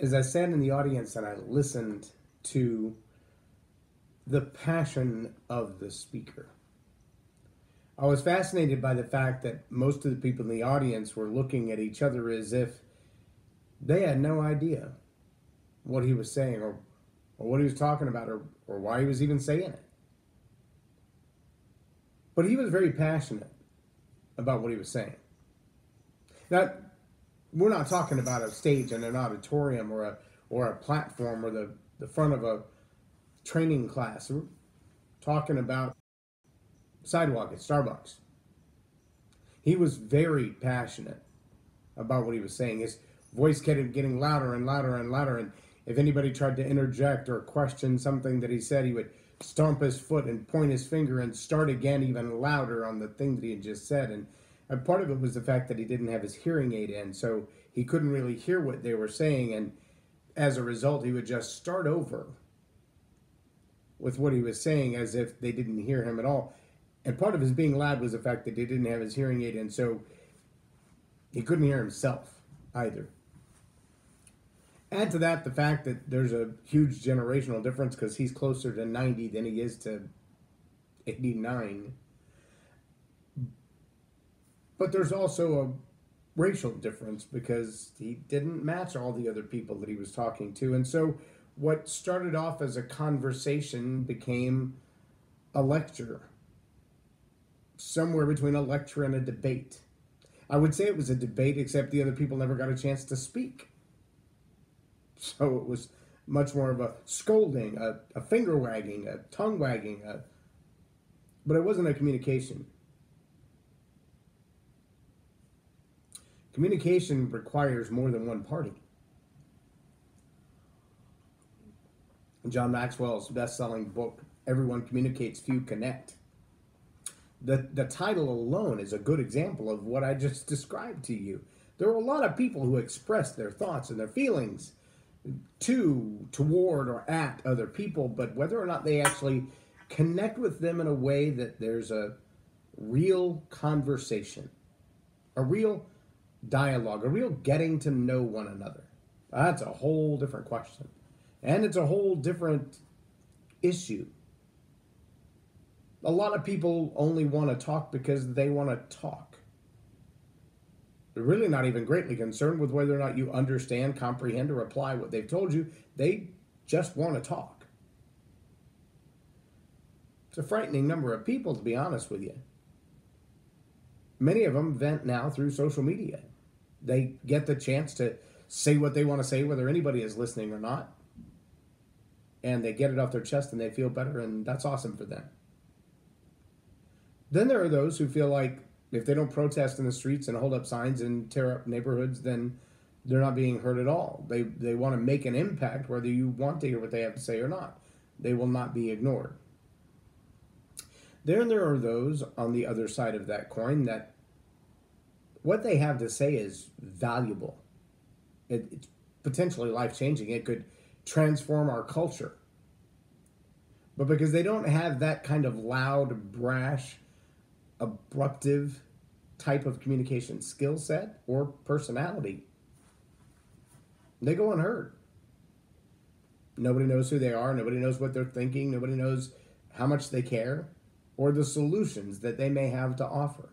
As I sat in the audience and I listened to the passion of the speaker, I was fascinated by the fact that most of the people in the audience were looking at each other as if they had no idea what he was saying or what he was talking about or why he was even saying it. But he was very passionate about what he was saying. Now, we're not talking about a stage in an auditorium or a platform or the front of a training class. We're talking about sidewalk at Starbucks. He was very passionate about what he was saying. His voice kept getting louder and louder and louder, and if anybody tried to interject or question something that he said, he would stomp his foot and point his finger and start again even louder on the thing that he had just said. And part of it was the fact that he didn't have his hearing aid in, so he couldn't really hear what they were saying, and as a result, he would just start over with what he was saying as if they didn't hear him at all. And part of his being loud was the fact that he didn't have his hearing aid in, so he couldn't hear himself either. Add to that the fact that there's a huge generational difference because he's closer to 90 than he is to 89. But there's also a racial difference because he didn't match all the other people that he was talking to. And so what started off as a conversation became a lecture, somewhere between a lecture and a debate. I would say it was a debate, except the other people never got a chance to speak. So it was much more of a scolding, a finger wagging, a tongue wagging, but it wasn't a communication. Communication requires more than one party. John Maxwell's best-selling book, Everyone Communicates, Few Connect. The title alone is a good example of what I just described to you. There are a lot of people who express their thoughts and their feelings toward, or at other people, but whether or not they actually connect with them in a way that there's a real conversation, a real dialogue, a real getting to know one another, that's a whole different question. And it's a whole different issue. A lot of people only want to talk because they want to talk. They're really not even greatly concerned with whether or not you understand, comprehend, or apply what they've told you. They just want to talk. It's a frightening number of people, to be honest with you. Many of them vent now through social media. They get the chance to say what they want to say, whether anybody is listening or not. And they get it off their chest and they feel better, and that's awesome for them. Then there are those who feel like if they don't protest in the streets and hold up signs and tear up neighborhoods, then they're not being heard at all. They want to make an impact whether you want to hear what they have to say or not. They will not be ignored. Then there are those on the other side of that coin that what they have to say is valuable. It's potentially life-changing. It could transform our culture. But because they don't have that kind of loud, brash, abruptive type of communication skill set or personality, they go unheard. Nobody knows who they are. Nobody knows what they're thinking. Nobody knows how much they care or the solutions that they may have to offer.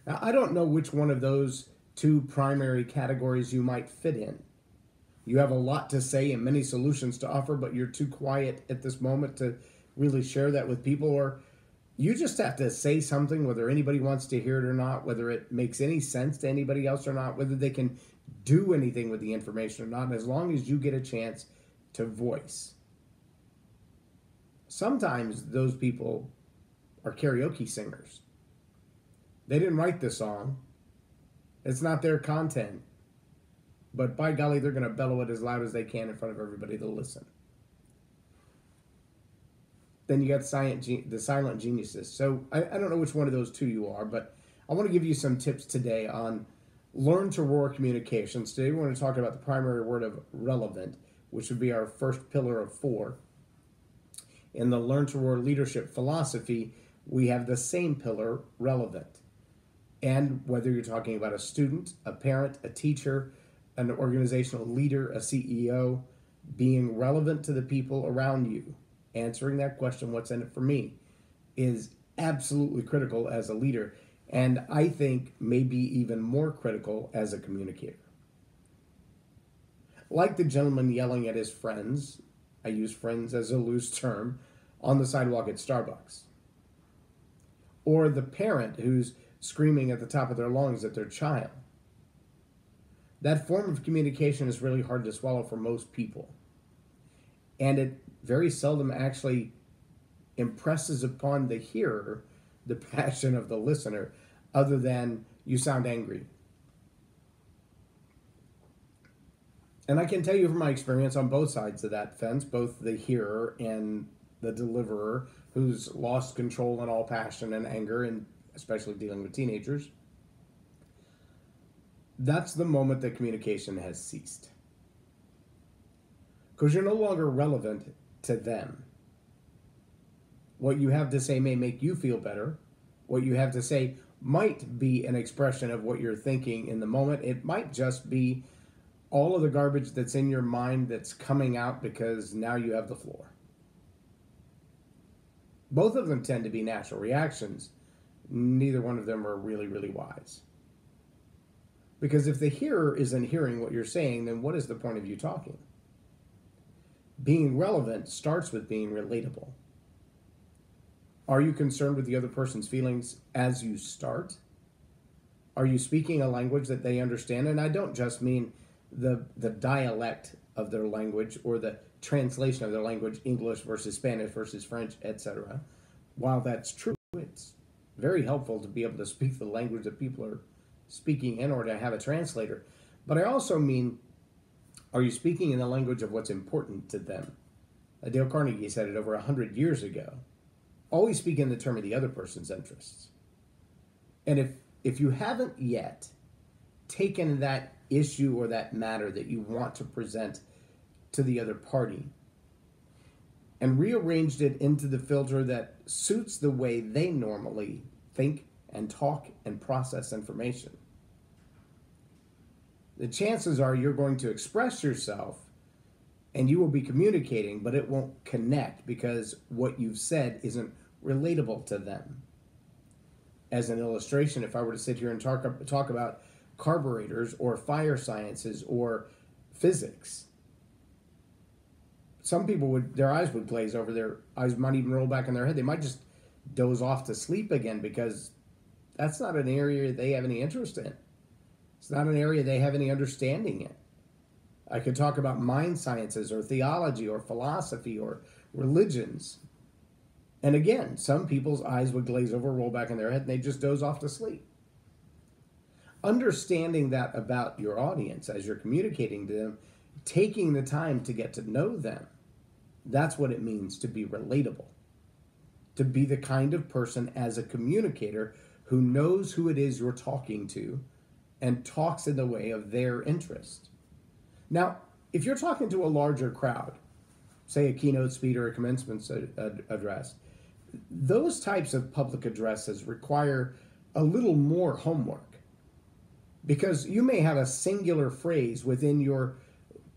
Now, I don't know which one of those two primary categories you might fit in. You have a lot to say and many solutions to offer, but you're too quiet at this moment to really share that with people, or you just have to say something whether anybody wants to hear it or not, whether it makes any sense to anybody else or not, whether they can do anything with the information or not, as long as you get a chance to voice. Sometimes those people are karaoke singers. They didn't write the song. It's not their content. But by golly, they're going to bellow it as loud as they can in front of everybody to listen. Then you got the silent geniuses. So I don't know which one of those two you are, but I want to give you some tips today on learn to roar communications. Today we're going to talk about the primary word of relevant, which would be our first pillar of 4. In the learn to roar leadership philosophy, we have the same pillar, relevant. And whether you're talking about a student, a parent, a teacher, an organizational leader, a CEO, being relevant to the people around you, answering that question, what's in it for me, is absolutely critical as a leader. And I think maybe even more critical as a communicator. Like the gentleman yelling at his friends, I use friends as a loose term, on the sidewalk at Starbucks. Or the parent who's screaming at the top of their lungs at their child. That form of communication is really hard to swallow for most people. And it very seldom actually impresses upon the hearer the passion of the listener, other than you sound angry. And I can tell you from my experience on both sides of that fence, both the hearer and the deliverer, who's lost control in all passion and anger, and especially dealing with teenagers, that's the moment that communication has ceased. Because you're no longer relevant to them. What you have to say may make you feel better. What you have to say might be an expression of what you're thinking in the moment. It might just be all of the garbage that's in your mind that's coming out because now you have the floor. Both of them tend to be natural reactions. Neither one of them are really, really wise. Because if the hearer isn't hearing what you're saying, then what is the point of you talking? Being relevant starts with being relatable. Are you concerned with the other person's feelings as you start? Are you speaking a language that they understand? And I don't just mean the dialect of their language or the translation of their language, English versus Spanish versus French, etc. While that's true, it's very helpful to be able to speak the language that people are speaking in, or to have a translator. But I also mean, are you speaking in the language of what's important to them? Dale Carnegie said it over 100 years ago. Always speak in the term of the other person's interests. And if you haven't yet taken that issue or that matter that you want to present to the other party and rearranged it into the filter that suits the way they normally think and talk and process information, the chances are you're going to express yourself and you will be communicating, but it won't connect because what you've said isn't relatable to them. As an illustration, if I were to sit here and talk about carburetors or fire sciences or physics, some people their eyes would glaze over, their eyes might even roll back in their head. They might just doze off to sleep again because that's not an area they have any interest in. It's not an area they have any understanding in. I could talk about mind sciences or theology or philosophy or religions. And again, some people's eyes would glaze over, roll back in their head, and they just doze off to sleep. Understanding that about your audience as you're communicating to them, taking the time to get to know them, that's what it means to be relatable. To be the kind of person as a communicator who knows who it is you're talking to and talks in the way of their interest. Now, if you're talking to a larger crowd, say a keynote speech or a commencement address, those types of public addresses require a little more homework, because you may have a singular phrase within your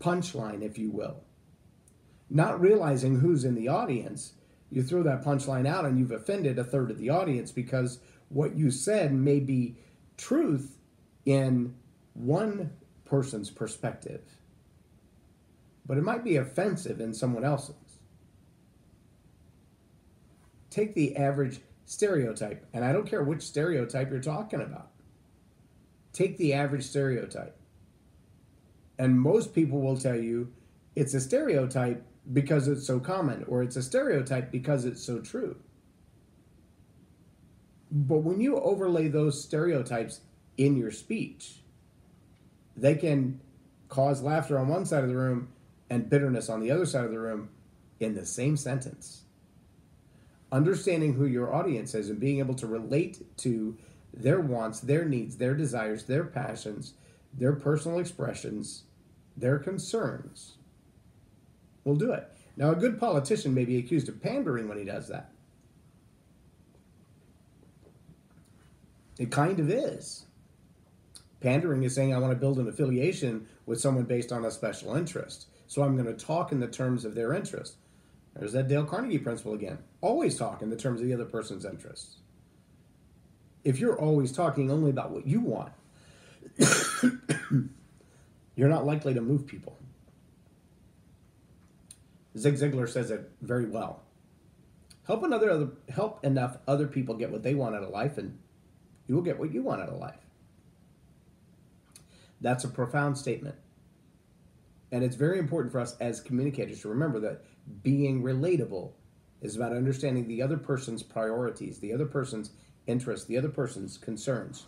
punchline, if you will. Not realizing who's in the audience, you throw that punchline out and you've offended a third of the audience because what you said may be truth in one person's perspective, but it might be offensive in someone else's. Take the average stereotype, and I don't care which stereotype you're talking about. Take the average stereotype. And most people will tell you it's a stereotype because it's so common, or it's a stereotype because it's so true. But when you overlay those stereotypes in your speech, they can cause laughter on one side of the room and bitterness on the other side of the room in the same sentence. Understanding who your audience is and being able to relate to their wants, their needs, their desires, their passions, their personal expressions, their concerns will do it. Now, a good politician may be accused of pandering when he does that. It kind of is. Pandering is saying, I want to build an affiliation with someone based on a special interest. So I'm going to talk in the terms of their interest. There's that Dale Carnegie principle again. Always talk in the terms of the other person's interests. If you're always talking only about what you want, you're not likely to move people. Zig Ziglar says it very well. Help enough other people get what they want out of life, and you will get what you want out of life. That's a profound statement. And it's very important for us as communicators to remember that being relatable is about understanding the other person's priorities, the other person's interests, the other person's concerns,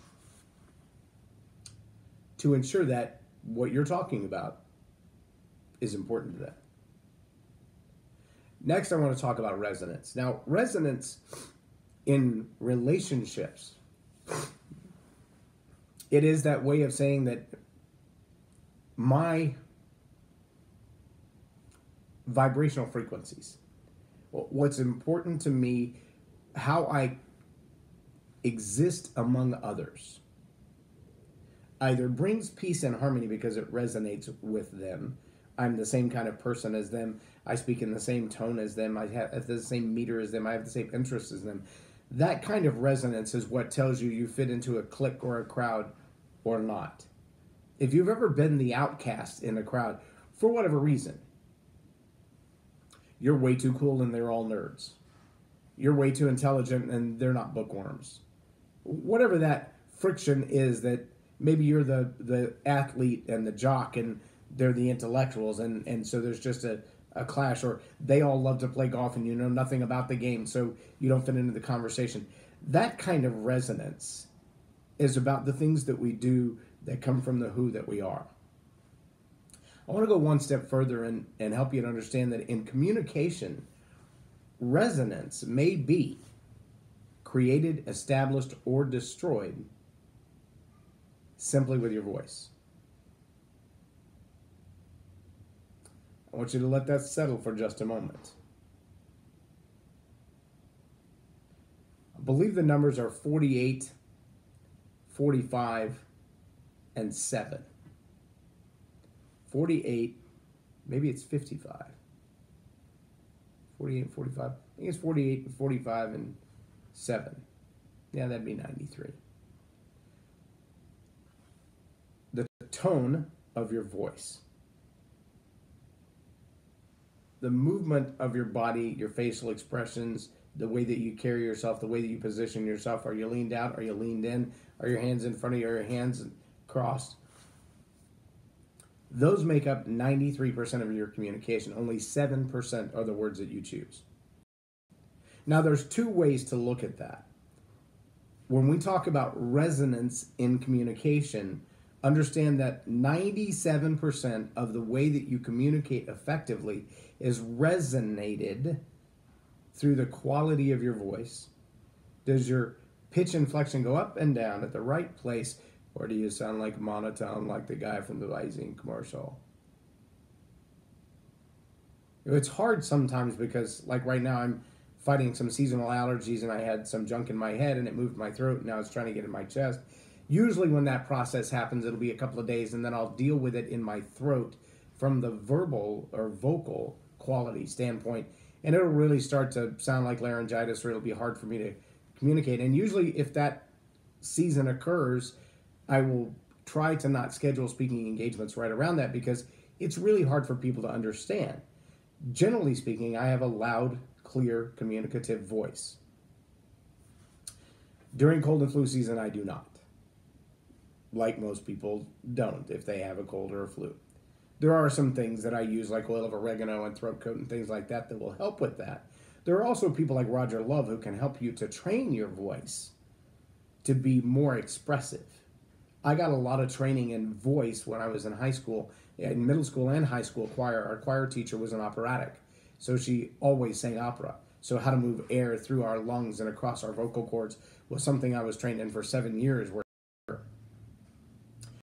to ensure that what you're talking about is important to them. Next, I want to talk about resonance. Now, resonance in relationships, it is that way of saying that my vibrational frequencies, what's important to me, how I exist among others, either brings peace and harmony because it resonates with them. I'm the same kind of person as them. I speak in the same tone as them. I have the same meter as them. I have the same interests as them. That kind of resonance is what tells you you fit into a clique or a crowd or not. If you've ever been the outcast in a crowd, for whatever reason, you're way too cool and they're all nerds. You're way too intelligent and they're not bookworms. Whatever that friction is, that maybe you're the athlete and the jock and they're the intellectuals, and so there's just a clash, or they all love to play golf and you know nothing about the game, so you don't fit into the conversation. That kind of resonance is about the things that we do that come from the who that we are. I want to go one step further and help you to understand that in communication, resonance may be created, established, or destroyed simply with your voice. I want you to let that settle for just a moment. I believe the numbers are 48, 45, and 7. 48, maybe it's 55. 48 and 45. I think it's 48 and 45 and 7. Yeah, that'd be 93. The tone of your voice. The movement of your body, your facial expressions, the way that you carry yourself, the way that you position yourself. Are you leaned out? Are you leaned in? Are your hands in front of you? Are your hands crossed? Those make up 93% of your communication. Only 7% are the words that you choose. Now, there's two ways to look at that. When we talk about resonance in communication, understand that 97% of the way that you communicate effectively is resonated through the quality of your voice. Does your pitch inflection go up and down at the right place, or do you sound like monotone like the guy from the Visine commercial? It's hard sometimes because, like right now, I'm fighting some seasonal allergies and I had some junk in my head and it moved my throat and now it's trying to get in my chest. Usually when that process happens, it'll be a couple of days and then I'll deal with it in my throat from the verbal or vocal quality standpoint. And it'll really start to sound like laryngitis, or it'll be hard for me to communicate. And usually if that season occurs, I will try to not schedule speaking engagements right around that because it's really hard for people to understand. Generally speaking, I have a loud, clear, communicative voice. During cold and flu season, I do not. Like most people don't if they have a cold or a flu. There are some things that I use, like oil of oregano and throat coat and things like that, that will help with that. There are also people like Roger Love who can help you to train your voice to be more expressive. I got a lot of training in voice when I was in high school, in middle school and high school choir. Our choir teacher was an operatic, so she always sang opera. So how to move air through our lungs and across our vocal cords was something I was trained in for 7 years, where